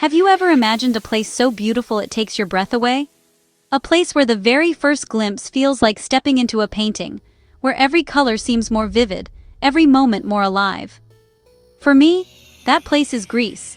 Have you ever imagined a place so beautiful it takes your breath away? A place where the very first glimpse feels like stepping into a painting, where every color seems more vivid, every moment more alive. For me, that place is Greece.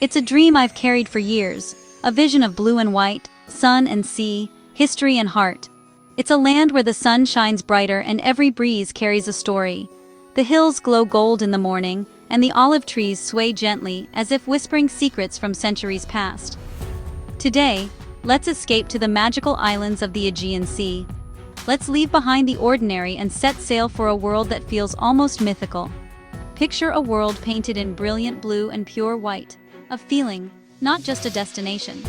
It's a dream I've carried for years, a vision of blue and white, sun and sea, history and heart. It's a land where the sun shines brighter and every breeze carries a story. The hills glow gold in the morning, and the olive trees sway gently as if whispering secrets from centuries past. Today, let's escape to the magical islands of the Aegean Sea. Let's leave behind the ordinary and set sail for a world that feels almost mythical. Picture a world painted in brilliant blue and pure white, a feeling, not just a destination.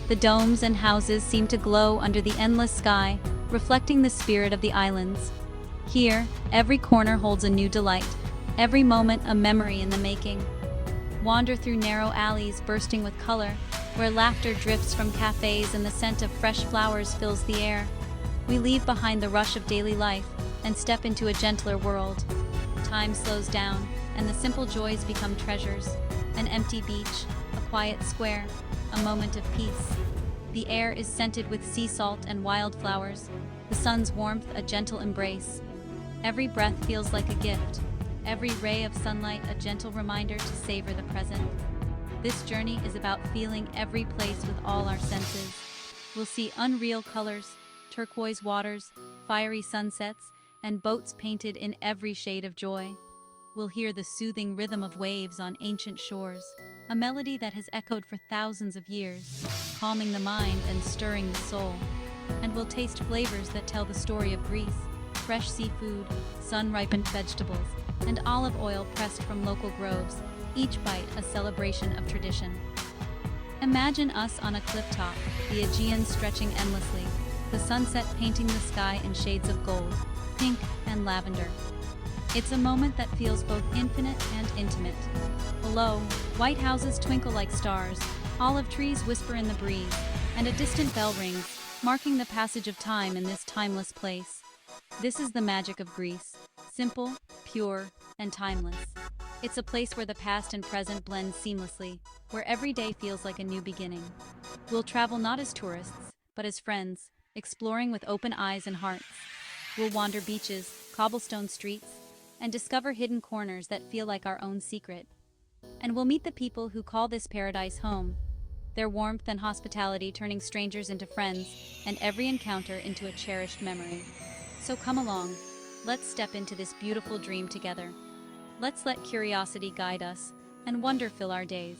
The domes and houses seem to glow under the endless sky, reflecting the spirit of the islands. Here, every corner holds a new delight, every moment a memory in the making. Wander through narrow alleys bursting with color, where laughter drifts from cafes and the scent of fresh flowers fills the air. We leave behind the rush of daily life and step into a gentler world. Time slows down, and the simple joys become treasures. An empty beach, a quiet square, a moment of peace. The air is scented with sea salt and wildflowers, the sun's warmth a gentle embrace. Every breath feels like a gift, every ray of sunlight a gentle reminder to savor the present. This journey is about feeling every place with all our senses. We'll see unreal colors, turquoise waters, fiery sunsets, and boats painted in every shade of joy. We'll hear the soothing rhythm of waves on ancient shores, a melody that has echoed for thousands of years, calming the mind and stirring the soul. And we'll taste flavors that tell the story of Greece, fresh seafood, sun-ripened vegetables, and olive oil pressed from local groves, each bite a celebration of tradition. Imagine us on a cliff top, the Aegean stretching endlessly, the sunset painting the sky in shades of gold, pink and lavender. It's a moment that feels both infinite and intimate. Below, white houses twinkle like stars, olive trees whisper in the breeze, and a distant bell rings, marking the passage of time in this timeless place. This is the magic of Greece, simple, pure, and timeless. It's a place where the past and present blend seamlessly, where every day feels like a new beginning. We'll travel not as tourists, but as friends, exploring with open eyes and hearts. We'll wander beaches, cobblestone streets, and discover hidden corners that feel like our own secret. And we'll meet the people who call this paradise home, their warmth and hospitality turning strangers into friends, and every encounter into a cherished memory. So come along, let's step into this beautiful dream together. Let's let curiosity guide us, and wonder fill our days.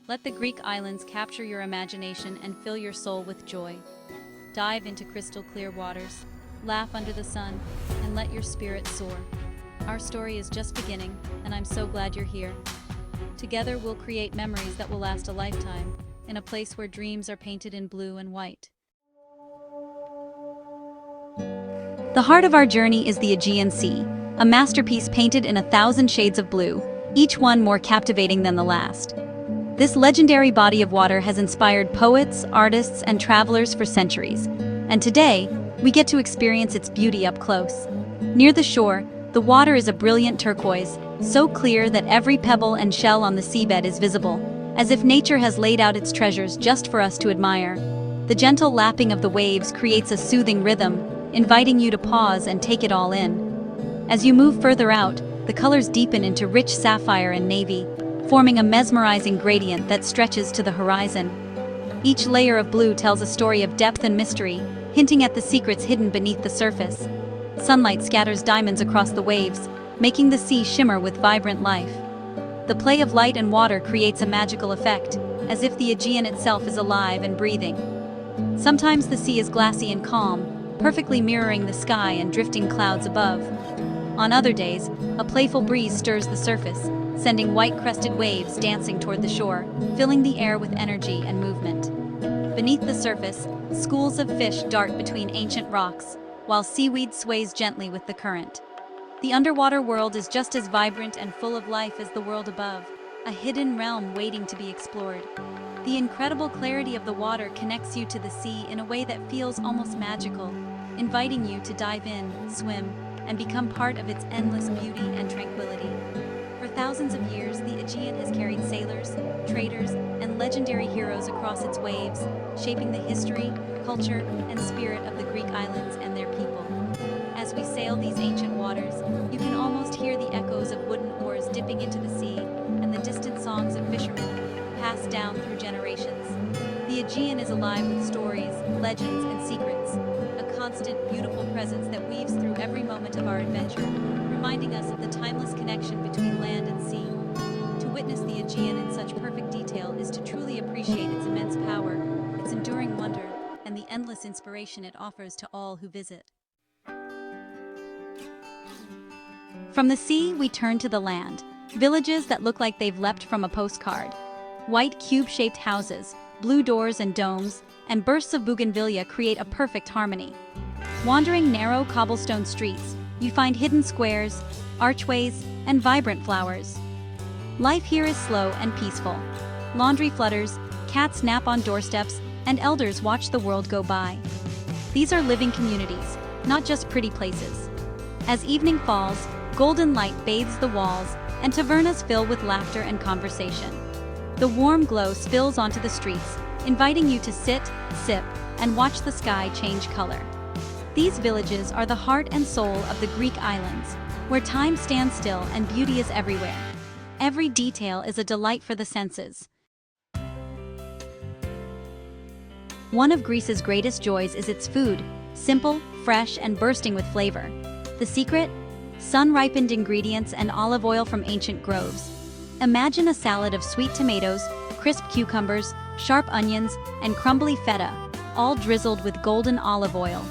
Let the Greek islands capture your imagination and fill your soul with joy. Dive into crystal clear waters, laugh under the sun, and let your spirit soar. Our story is just beginning, and I'm so glad you're here. Together we'll create memories that will last a lifetime, in a place where dreams are painted in blue and white. The heart of our journey is the Aegean Sea, a masterpiece painted in 1,000 shades of blue, each one more captivating than the last. This legendary body of water has inspired poets, artists, and travelers for centuries, and today, we get to experience its beauty up close. Near the shore, the water is a brilliant turquoise, so clear that every pebble and shell on the seabed is visible, as if nature has laid out its treasures just for us to admire. The gentle lapping of the waves creates a soothing rhythm, inviting you to pause and take it all in. As you move further out, the colors deepen into rich sapphire and navy, forming a mesmerizing gradient that stretches to the horizon. Each layer of blue tells a story of depth and mystery, hinting at the secrets hidden beneath the surface. Sunlight scatters diamonds across the waves, making the sea shimmer with vibrant life. The play of light and water creates a magical effect, as if the Aegean itself is alive and breathing. Sometimes the sea is glassy and calm, perfectly mirroring the sky and drifting clouds above. On other days, a playful breeze stirs the surface, sending white-crested waves dancing toward the shore, filling the air with energy and movement. Beneath the surface, schools of fish dart between ancient rocks, while seaweed sways gently with the current. The underwater world is just as vibrant and full of life as the world above, a hidden realm waiting to be explored. The incredible clarity of the water connects you to the sea in a way that feels almost magical, inviting you to dive in, swim, and become part of its endless beauty and tranquility. For thousands of years, the Aegean has carried sailors, traders, and legendary heroes across its waves, shaping the history, culture, and spirit of the Greek islands and their people. As we sail these ancient waters, you can almost hear the echoes of wooden oars dipping into the sea and the distant songs of fishermen passed down through generations. The Aegean is alive with stories, legends, and secrets, a constant, beautiful presence that weaves through every moment of our adventure, reminding us of the timeless connection between land and sea. To witness the Aegean in such perfect detail is to truly appreciate its immense power, its enduring wonder, and the endless inspiration it offers to all who visit. From the sea, we turn to the land. Villages that look like they've leapt from a postcard. White cube-shaped houses, blue doors and domes, and bursts of bougainvillea create a perfect harmony. Wandering narrow cobblestone streets, you find hidden squares, archways, and vibrant flowers. Life here is slow and peaceful. Laundry flutters, cats nap on doorsteps, and elders watch the world go by. These are living communities, not just pretty places. As evening falls, golden light bathes the walls, and tavernas fill with laughter and conversation. The warm glow spills onto the streets, inviting you to sit, sip, and watch the sky change color. These villages are the heart and soul of the Greek islands, where time stands still and beauty is everywhere. Every detail is a delight for the senses. One of Greece's greatest joys is its food, simple, fresh, and bursting with flavor. The secret? Sun-ripened ingredients and olive oil from ancient groves. Imagine a salad of sweet tomatoes, crisp cucumbers, sharp onions, and crumbly feta, all drizzled with golden olive oil.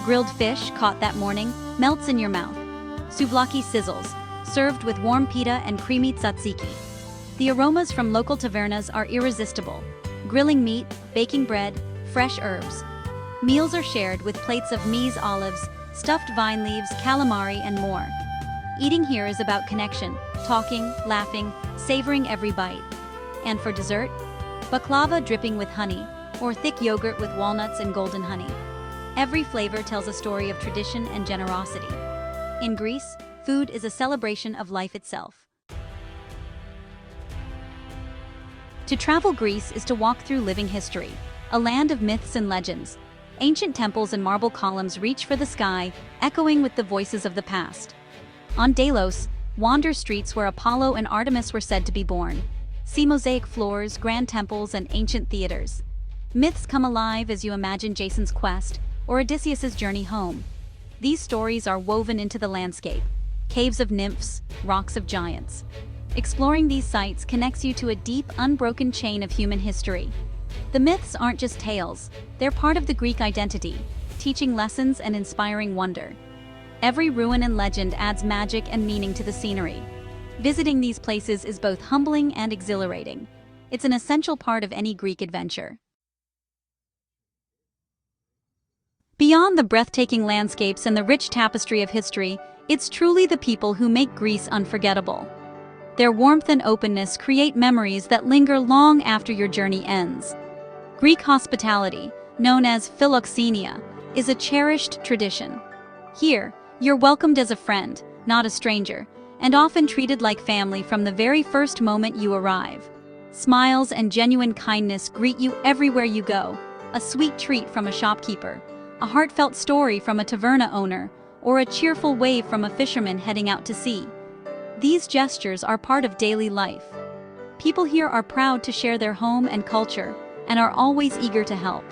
Grilled fish, caught that morning, melts in your mouth. Souvlaki sizzles, served with warm pita and creamy tzatziki. The aromas from local tavernas are irresistible. Grilling meat, baking bread, fresh herbs. Meals are shared with plates of maize olives, stuffed vine leaves, calamari, and more. Eating here is about connection, talking, laughing, savoring every bite. And for dessert, baklava dripping with honey, or thick yogurt with walnuts and golden honey. Every flavor tells a story of tradition and generosity. In Greece, food is a celebration of life itself. To travel Greece is to walk through living history, a land of myths and legends. Ancient temples and marble columns reach for the sky, echoing with the voices of the past. On Delos, wander streets where Apollo and Artemis were said to be born. See mosaic floors, grand temples, and ancient theaters. Myths come alive as you imagine Jason's quest or Odysseus's journey home. These stories are woven into the landscape, caves of nymphs, rocks of giants. Exploring these sites connects you to a deep, unbroken chain of human history. The myths aren't just tales, they're part of the Greek identity, teaching lessons and inspiring wonder. Every ruin and legend adds magic and meaning to the scenery. Visiting these places is both humbling and exhilarating. It's an essential part of any Greek adventure. Beyond the breathtaking landscapes and the rich tapestry of history, it's truly the people who make Greece unforgettable. Their warmth and openness create memories that linger long after your journey ends. Greek hospitality, known as philoxenia, is a cherished tradition. Here, you're welcomed as a friend, not a stranger, and often treated like family from the very first moment you arrive. Smiles and genuine kindness greet you everywhere you go, a sweet treat from a shopkeeper, a heartfelt story from a taverna owner, or a cheerful wave from a fisherman heading out to sea. These gestures are part of daily life. People here are proud to share their home and culture, and are always eager to help.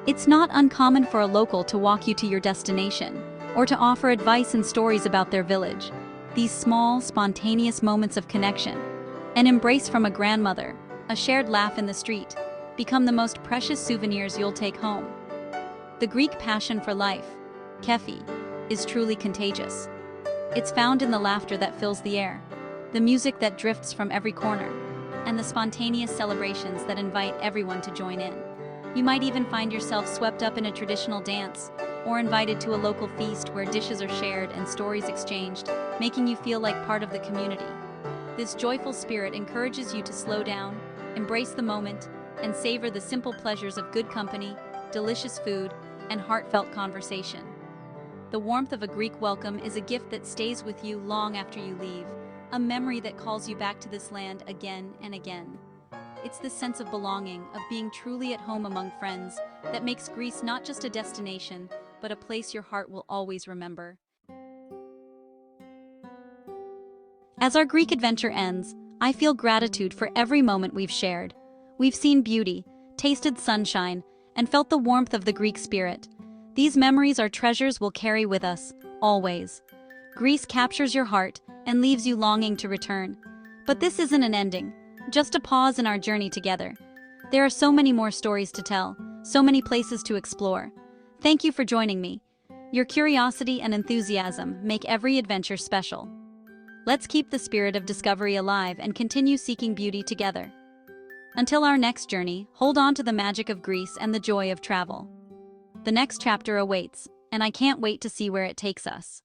It's not uncommon for a local to walk you to your destination, or to offer advice and stories about their village. These small, spontaneous moments of connection, an embrace from a grandmother, a shared laugh in the street, become the most precious souvenirs you'll take home. The Greek passion for life, kefi, is truly contagious. It's found in the laughter that fills the air, the music that drifts from every corner, and the spontaneous celebrations that invite everyone to join in. You might even find yourself swept up in a traditional dance, or invited to a local feast where dishes are shared and stories exchanged, making you feel like part of the community. This joyful spirit encourages you to slow down, embrace the moment, and savor the simple pleasures of good company, delicious food, and heartfelt conversation. The warmth of a Greek welcome is a gift that stays with you long after you leave, a memory that calls you back to this land again and again. It's this sense of belonging, of being truly at home among friends, that makes Greece not just a destination, but a place your heart will always remember. As our Greek adventure ends, I feel gratitude for every moment we've shared. We've seen beauty, tasted sunshine, and felt the warmth of the Greek spirit. These memories are treasures we'll carry with us, always. Greece captures your heart and leaves you longing to return. But this isn't an ending, just a pause in our journey together. There are so many more stories to tell, so many places to explore. Thank you for joining me. Your curiosity and enthusiasm make every adventure special. Let's keep the spirit of discovery alive and continue seeking beauty together. Until our next journey, hold on to the magic of Greece and the joy of travel. The next chapter awaits, and I can't wait to see where it takes us.